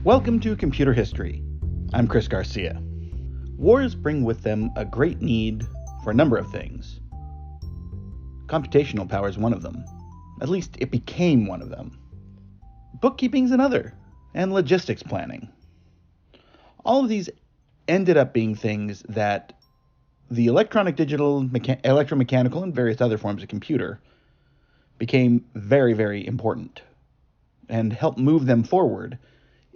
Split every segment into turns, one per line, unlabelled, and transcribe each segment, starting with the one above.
Welcome to Computer History. I'm Chris Garcia. Wars bring with them a great need for a number of things. Computational power is one of them. At least it became one of them. Bookkeeping's another, and logistics planning. All of these ended up being things that the electronic, digital, electromechanical, and various other forms of computer became very, very important and helped move them forward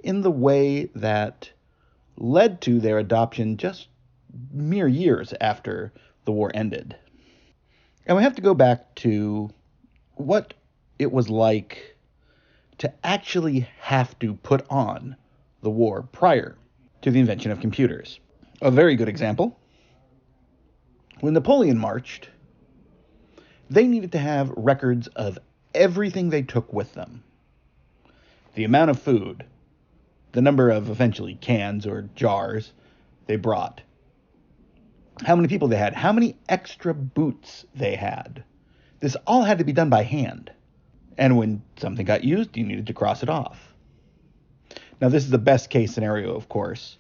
in the way that led to their adoption just mere years after the war ended. And we have to go back to what it was like to actually have to put on the war prior to the invention of computers. A very good example, when Napoleon marched, they needed to have records of everything they took with them. The amount of food, the number of eventually cans or jars they brought, how many people they had, how many extra boots they had. This all had to be done by hand. And when something got used, you needed to cross it off. Now, this is the best case scenario, of course.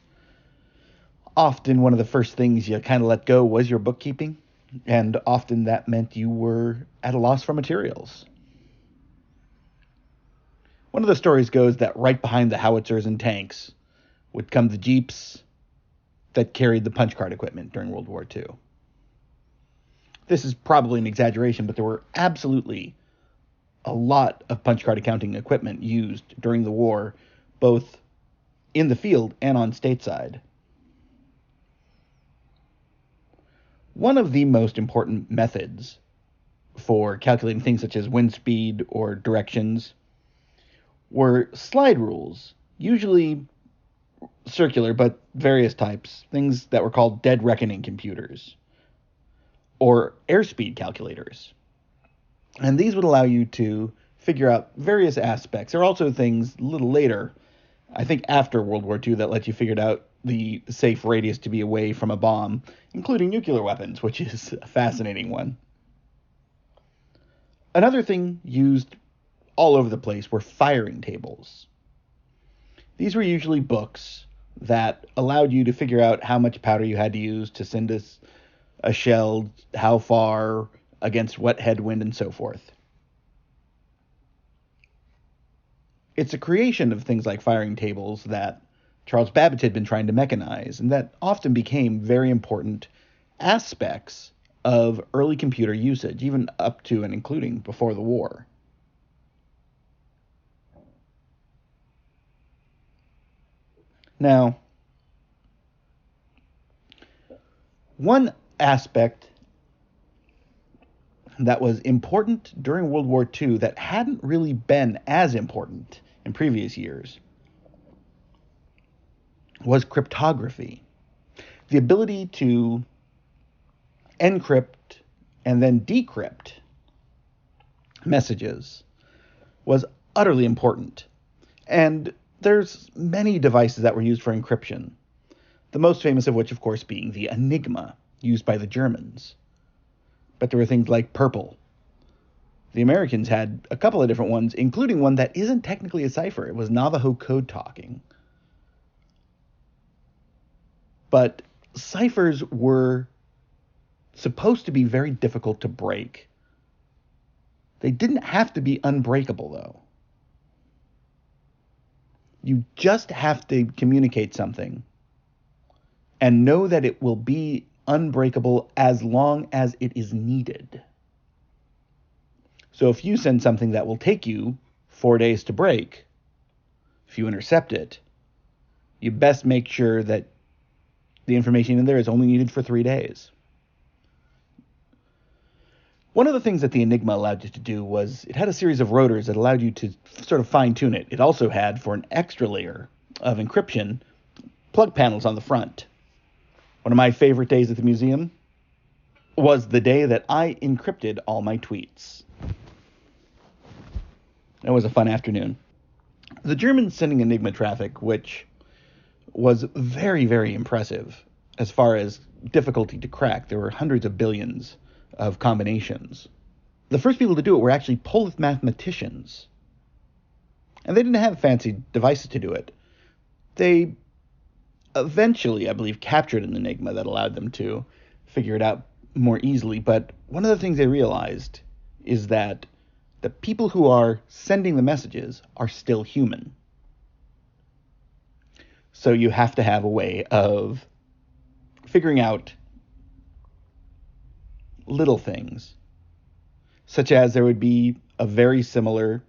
Often one of the first things you kind of let go was your bookkeeping, and often that meant you were at a loss for materials. One of the stories goes that right behind the howitzers and tanks would come the jeeps that carried the punch card equipment during World War II. This is probably an exaggeration, but there were absolutely a lot of punch card accounting equipment used during the war, both in the field and on stateside. One of the most important methods for calculating things such as wind speed or directions were slide rules, usually circular, but various types, things that were called dead reckoning computers, or airspeed calculators. And these would allow you to figure out various aspects. There are also things a little later, I think after World War II, that let you figure out the safe radius to be away from a bomb, including nuclear weapons, which is a fascinating one. Another thing used all over the place were firing tables. These were usually books that allowed you to figure out how much powder you had to use to send a shell, how far, against what headwind, and so forth. It's a creation of things like firing tables that Charles Babbage had been trying to mechanize, and that often became very important aspects of early computer usage, even up to and including before the war. Now, one aspect that was important during World War II that hadn't really been as important in previous years was cryptography. The ability to encrypt and then decrypt messages was utterly important. And there's many devices that were used for encryption, the most famous of which, of course, being the Enigma, used by the Germans. But there were things like Purple. The Americans had a couple of different ones, including one that isn't technically a cipher. It was Navajo code talking. But ciphers were supposed to be very difficult to break. They didn't have to be unbreakable, though. You just have to communicate something and know that it will be unbreakable as long as it is needed. So if you send something that will take you 4 days to break, if you intercept it, you best make sure that the information in there is only needed for 3 days. One of the things that the Enigma allowed you to do was it had a series of rotors that allowed you to sort of fine-tune it. It also had, for an extra layer of encryption, plug panels on the front. One of my favorite days at the museum was the day that I encrypted all my tweets. That was a fun afternoon. The Germans sending Enigma traffic, which was very, very impressive as far as difficulty to crack. There were hundreds of billions of combinations. The first people to do it were actually Polish mathematicians. And they didn't have fancy devices to do it. They eventually, I believe, captured an enigma that allowed them to figure it out more easily. But one of the things they realized is that the people who are sending the messages are still human. So you have to have a way of figuring out little things, such as there would be a very similar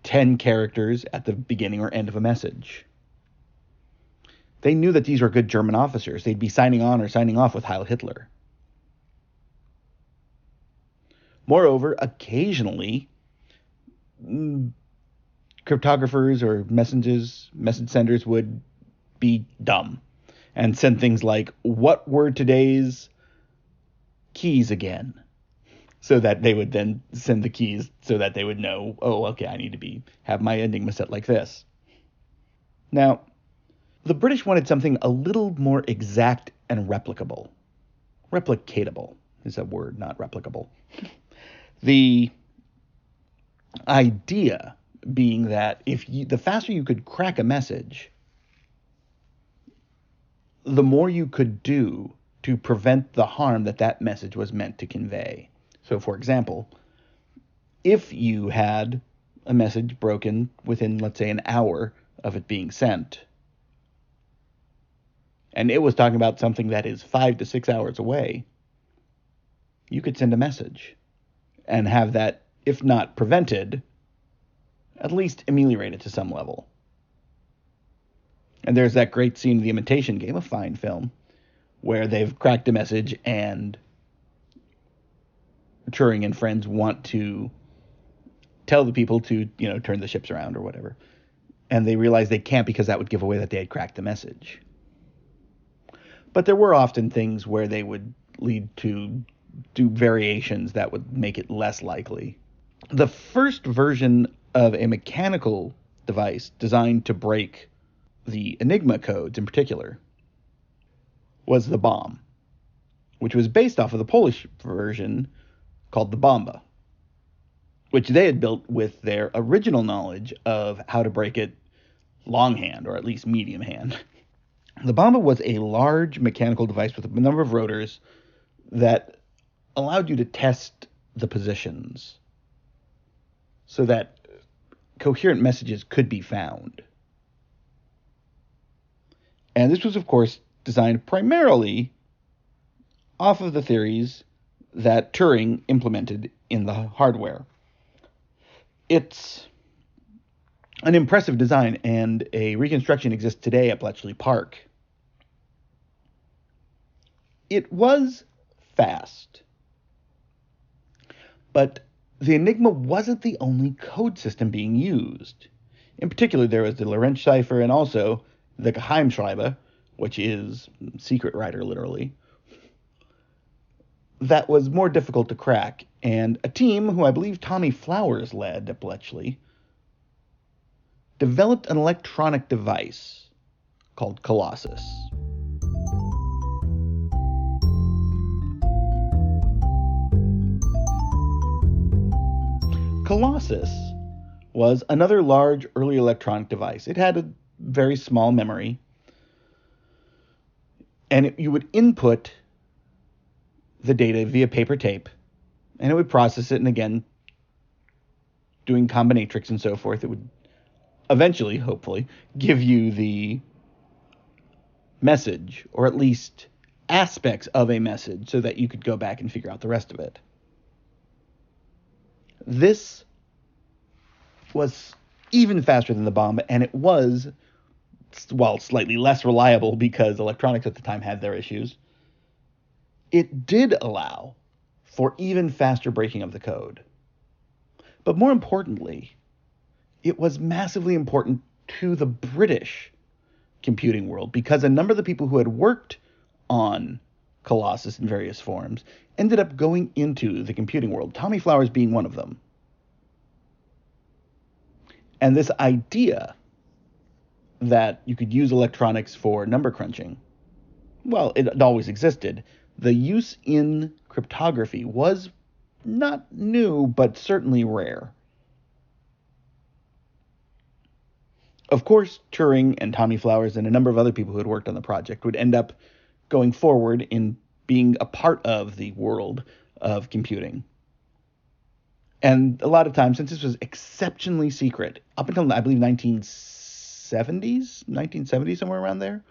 10 characters at the beginning or end of a message. They knew that these were good German officers. They'd be signing on or signing off with Heil Hitler. Moreover, occasionally, cryptographers or message senders would be dumb and send things like, "What were today's keys again?" So that they would then send the keys so that they would know, oh, okay, I need to have my enigma set like this. Now, the British wanted something a little more exact and replicable. Replicatable is a word, not replicable. The idea being that the faster you could crack a message, the more you could do to prevent the harm that message was meant to convey. So, for example, if you had a message broken within, let's say, an hour of it being sent, and it was talking about something that is 5 to 6 hours away, you could send a message and have that, if not prevented, at least ameliorated to some level. And there's that great scene in The Imitation Game, a fine film, where they've cracked a message and Turing and friends want to tell the people to, turn the ships around or whatever. And they realize they can't because that would give away that they had cracked the message. But there were often things where they would lead to do variations that would make it less likely. The first version of a mechanical device designed to break the Enigma codes in particular was the bomb, which was based off of the Polish version called the Bomba, which they had built with their original knowledge of how to break it longhand, or at least medium hand. The Bomba was a large mechanical device with a number of rotors that allowed you to test the positions so that coherent messages could be found. And this was, of course, designed primarily off of the theories that Turing implemented in the hardware. It's an impressive design, and a reconstruction exists today at Bletchley Park. It was fast, but the Enigma wasn't the only code system being used. In particular, there was the Lorentz cipher and also the Geheimschreiber, which is secret writer, literally, that was more difficult to crack. And a team, who I believe Tommy Flowers led at Bletchley, developed an electronic device called Colossus. Colossus was another large early electronic device. It had a very small memory, and you would input the data via paper tape, and it would process it, and again, doing combinatorics and so forth, it would eventually, hopefully, give you the message, or at least aspects of a message, so that you could go back and figure out the rest of it. This was even faster than the bomb, and it was, while slightly less reliable because electronics at the time had their issues, it did allow for even faster breaking of the code. But more importantly, it was massively important to the British computing world, because a number of the people who had worked on Colossus in various forms ended up going into the computing world, Tommy Flowers being one of them. And this idea that you could use electronics for number crunching, well, it always existed. The use in cryptography was not new, but certainly rare. Of course, Turing and Tommy Flowers and a number of other people who had worked on the project would end up going forward in being a part of the world of computing. And a lot of times, since this was exceptionally secret, up until, I believe, 1970s, somewhere around there,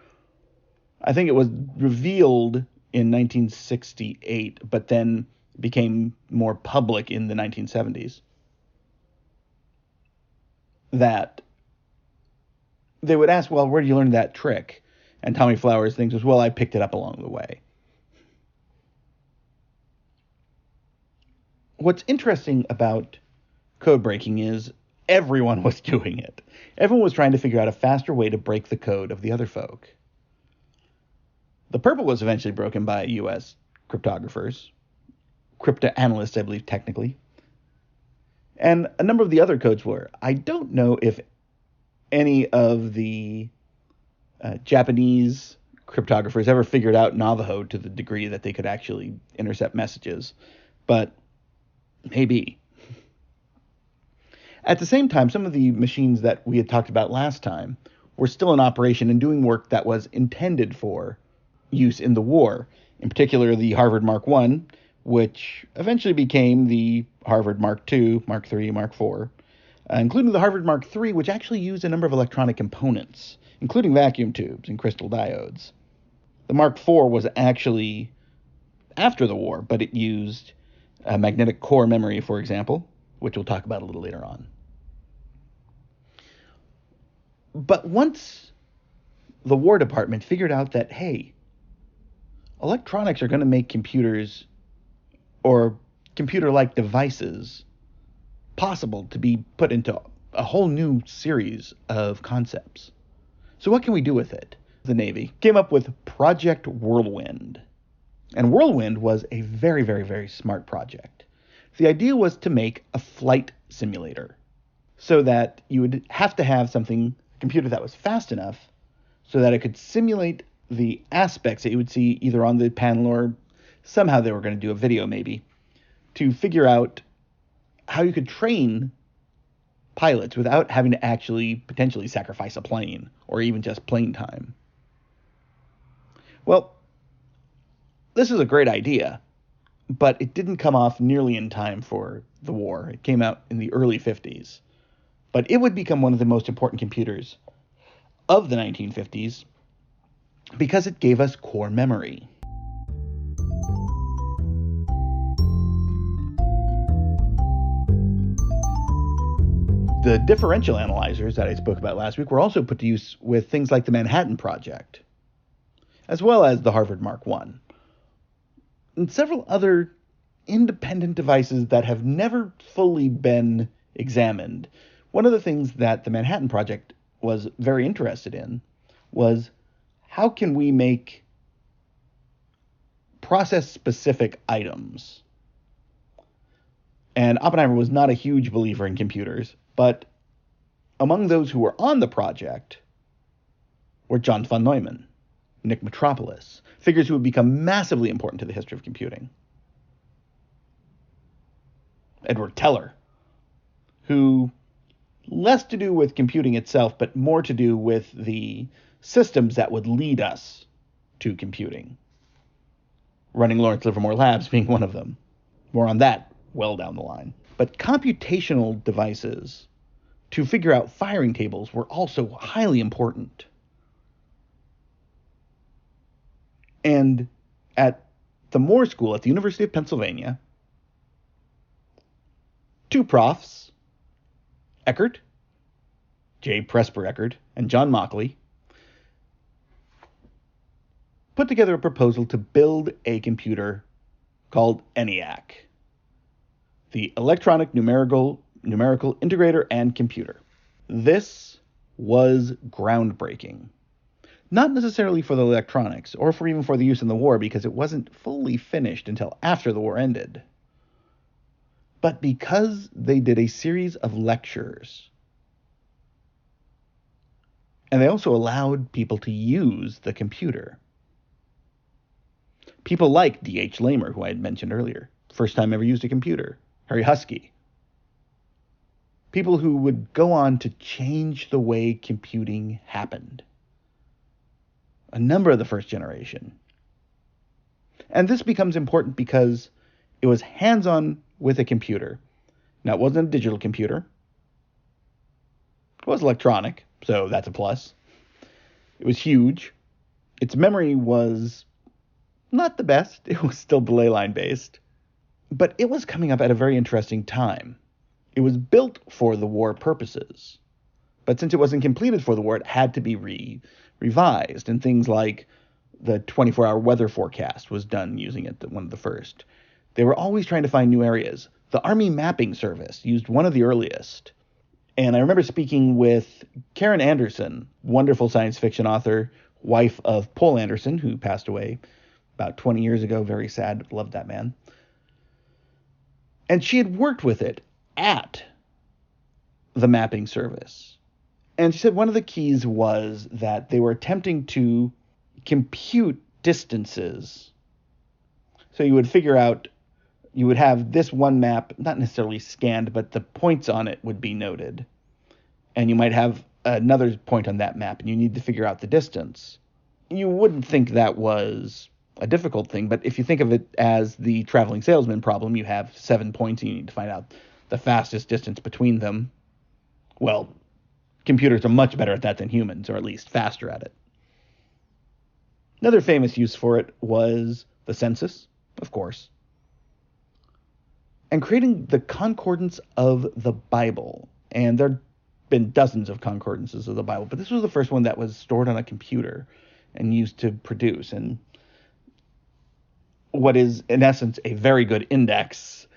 I think it was revealed in 1968, but then became more public in the 1970s, that they would ask, well, where did you learn that trick? And Tommy Flowers thinks, well, I picked it up along the way. What's interesting about code breaking is everyone was doing it. Everyone was trying to figure out a faster way to break the code of the other folk. The purple was eventually broken by U.S. cryptographers, cryptanalysts, I believe, technically. And a number of the other codes were. I don't know if any of the Japanese cryptographers ever figured out Navajo to the degree that they could actually intercept messages, but maybe. At the same time, some of the machines that we had talked about last time were still in operation and doing work that was intended for use in the war. In particular, the Harvard Mark I, which eventually became the Harvard Mark II, Mark III, Mark IV, including the Harvard Mark III, which actually used a number of electronic components, including vacuum tubes and crystal diodes. The Mark IV was actually after the war, but it used magnetic core memory, for example, which we'll talk about a little later on. But once the War Department figured out that, hey, electronics are going to make computers or computer-like devices possible to be put into a whole new series of concepts. So what can we do with it? The Navy came up with Project Whirlwind. And Whirlwind was a very, very, very smart project. The idea was to make a flight simulator so that you would have to have something, a computer that was fast enough so that it could simulate the aspects that you would see either on the panel or somehow they were going to do a video maybe to figure out how you could train pilots without having to actually potentially sacrifice a plane or even just plane time. Well, this is a great idea, but it didn't come off nearly in time for the war. It came out in the early 50s. But it would become one of the most important computers of the 1950s because it gave us core memory. The differential analyzers that I spoke about last week were also put to use with things like the Manhattan Project, as well as the Harvard Mark I, and several other independent devices that have never fully been examined. One of the things that the Manhattan Project was very interested in was how can we make process-specific items? And Oppenheimer was not a huge believer in computers, but among those who were on the project were John von Neumann, Nick Metropolis, figures who would become massively important to the history of computing. Edward Teller, who less to do with computing itself, but more to do with the systems that would lead us to computing. Running Lawrence Livermore Labs being one of them. More on that well down the line. But computational devices to figure out firing tables were also highly important. And at the Moore School at the University of Pennsylvania, two profs, Eckert, J. Presper Eckert, and John Mockley, put together a proposal to build a computer called ENIAC, the Electronic Numerical Integrator and Computer. This was groundbreaking. Not necessarily for the electronics, or even for the use in the war, because it wasn't fully finished until after the war ended, but because they did a series of lectures. And they also allowed people to use the computer. People like D.H. Lamer, who I had mentioned earlier, first time ever used a computer. Harry Husky. people who would go on to change the way computing happened. A number of the first generation. And this becomes important because it was hands-on with a computer. Now, it wasn't a digital computer. It was electronic, so that's a plus. It was huge. Its memory was not the best. It was still delay line based. But it was coming up at a very interesting time. It was built for the war purposes. But since it wasn't completed for the war, it had to be revised. And things like the 24-hour weather forecast was done using it, one of the first. They were always trying to find new areas. The Army Mapping Service used one of the earliest. And I remember speaking with Karen Anderson, wonderful science fiction author, wife of Poul Anderson, who passed away about 20 years ago. Very sad. Loved that man. And she had worked with it at the mapping service. And she said one of the keys was that they were attempting to compute distances. So you would figure out, you would have this one map, not necessarily scanned, but the points on it would be noted. And you might have another point on that map, and you need to figure out the distance. You wouldn't think that was a difficult thing, but if you think of it as the traveling salesman problem, you have 7 points and you need to find out the fastest distance between them. Well, computers are much better at that than humans, or at least faster at it. Another famous use for it was the census, of course, and creating the concordance of the Bible. And there have been dozens of concordances of the Bible, but this was the first one that was stored on a computer and used to produce. And what is, in essence, a very good index,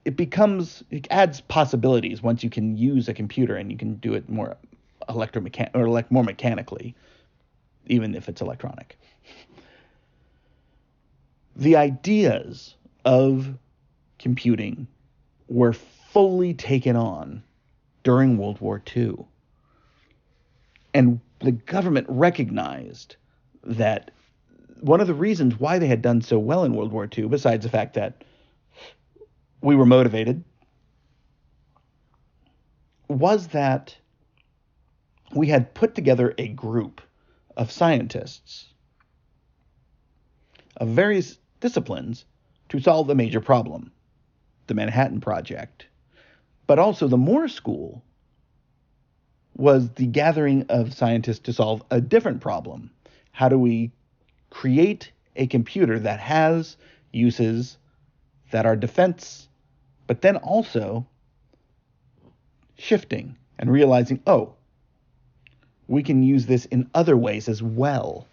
it adds possibilities once you can use a computer and you can do it more more mechanically, even if it's electronic. The ideas of computing were fully taken on during World War II. And the government recognized that one of the reasons why they had done so well in World War II, besides the fact that we were motivated, was that we had put together a group of scientists of various disciplines to solve a major problem, the Manhattan Project. But also the Moore School was the gathering of scientists to solve a different problem. How do we create a computer that has uses that are defense, but then also shifting and realizing, oh, we can use this in other ways as well.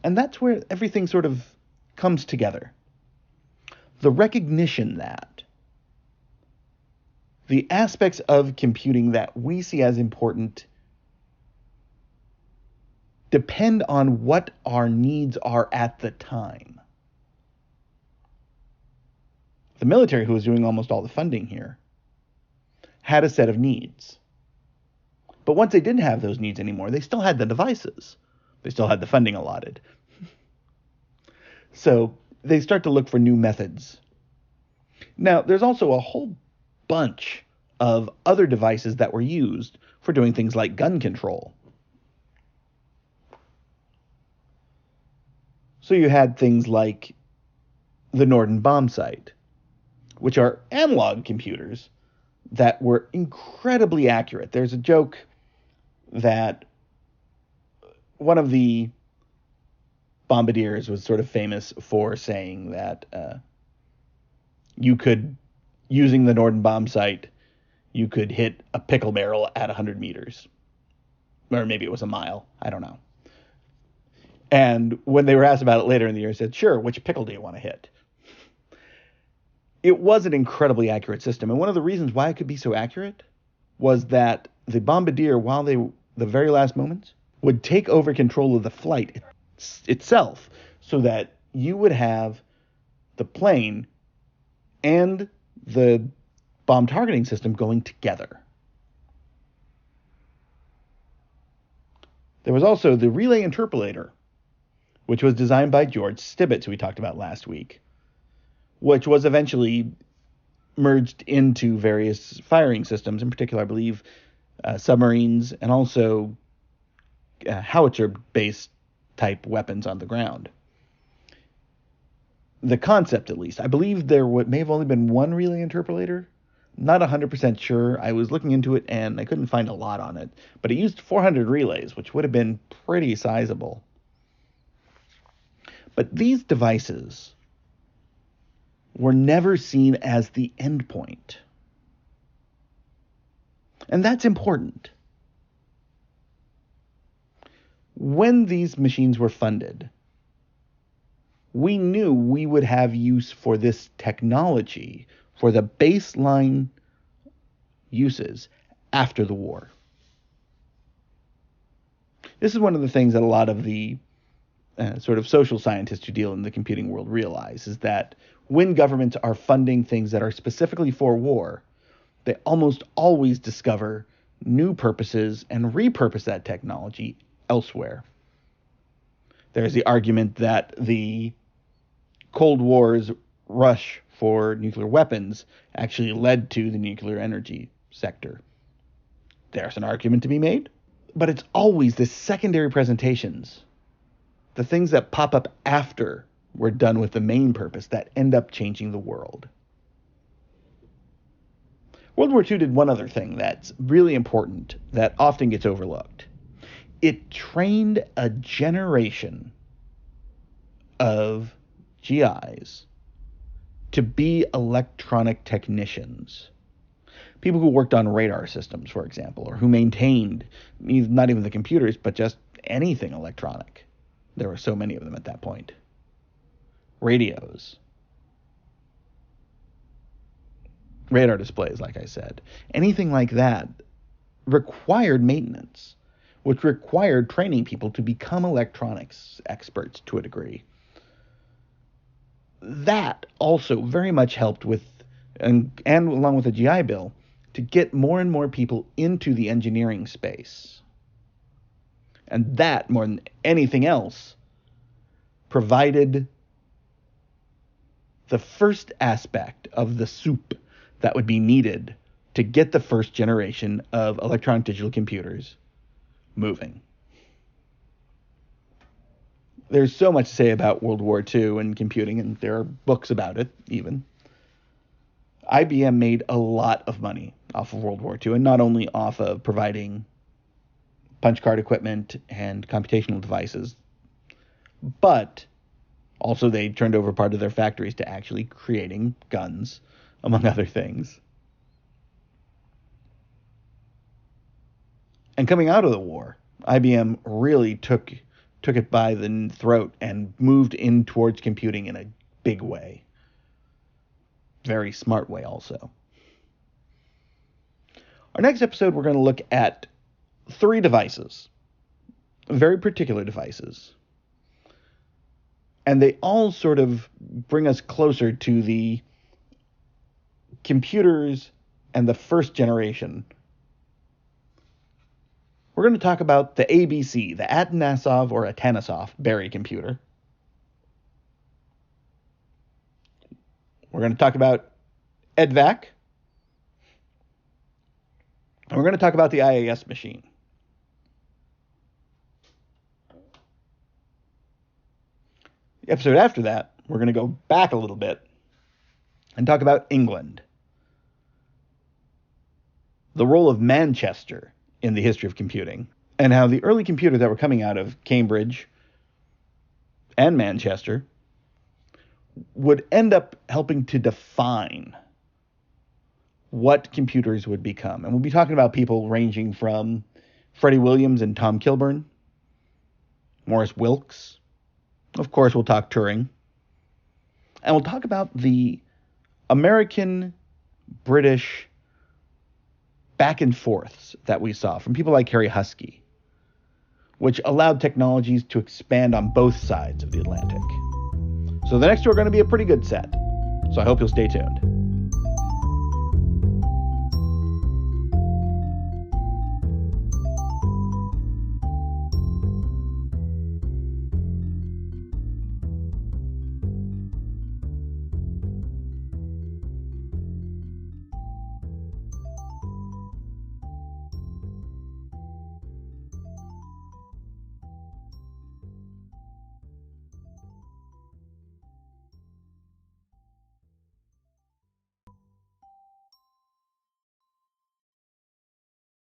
And that's where everything sort of comes together. The recognition that the aspects of computing that we see as important depend on what our needs are at the time. The military, who was doing almost all the funding here, had a set of needs. But once they didn't have those needs anymore, they still had the devices. They still had the funding allotted. So they start to look for new methods. Now, there's also a whole bunch of other devices that were used for doing things like gun control. So you had things like the Norden bomb sight, which are analog computers that were incredibly accurate. There's a joke that one of the bombardiers was sort of famous for saying that you could, using the Norden bomb sight, you could hit a pickle barrel at 100 meters. Or maybe it was a mile. I don't know. And when they were asked about it later in the year, he said, sure, which pickle do you want to hit? It was an incredibly accurate system. And one of the reasons why it could be so accurate was that the bombardier, while the very last moments, would take over control of the flight itself, so that you would have the plane and the bomb targeting system going together. There was also the relay interpolator, which was designed by George Stibitz, who we talked about last week, which was eventually merged into various firing systems, in particular, I believe, submarines and also howitzer-based type weapons on the ground. The concept, at least. I believe there may have only been one relay interpolator. Not 100% sure. I was looking into it and I couldn't find a lot on it. But it used 400 relays, which would have been pretty sizable. But these devices were never seen as the endpoint. And that's important. When these machines were funded, we knew we would have use for this technology for the baseline uses after the war. This is one of the things that a lot of the sort of social scientists who deal in the computing world realize, is that when governments are funding things that are specifically for war, they almost always discover new purposes and repurpose that technology elsewhere. There's the argument that the Cold War's rush for nuclear weapons actually led to the nuclear energy sector. There's an argument to be made, but it's always the secondary presentations, the things that pop up after we're done with the main purpose, that end up changing the world. World War II did one other thing that's really important that often gets overlooked. It trained a generation of GIs to be electronic technicians. People who worked on radar systems, for example, or who maintained not even the computers, but just anything electronic. There were so many of them at that point. Radios. Radar displays, like I said. Anything like that required maintenance, which required training people to become electronics experts to a degree. That also very much helped with, and along with the GI Bill, to get more and more people into the engineering space. And that, more than anything else, provided the first aspect of the soup that would be needed to get the first generation of electronic digital computers moving. There's so much to say about World War II and computing, and there are books about it even. IBM made a lot of money off of World War II, and not only off of providing punch card equipment and computational devices, but also they turned over part of their factories to actually creating guns, among other things. And coming out of the war, IBM really took it by the throat and moved in towards computing in a big way. Very smart way also. Our next episode, we're going to look at 3 devices, very particular devices. And they all sort of bring us closer to the computers and the first generation. We're going to talk about the ABC, the Atanasov or Atanasov Berry computer. We're going to talk about EDVAC. And we're going to talk about the IAS machine. The episode after that, we're going to go back a little bit and talk about England. The role of Manchester in the history of computing, and how the early computers that were coming out of Cambridge and Manchester would end up helping to define what computers would become. And we'll be talking about people ranging from Freddie Williams and Tom Kilburn, Morris Wilks. Of course, we'll talk Turing. And we'll talk about the American, British back and forths that we saw from people like Harry Husky, which allowed technologies to expand on both sides of the Atlantic. So the next two are going to be a pretty good set. So I hope you'll stay tuned.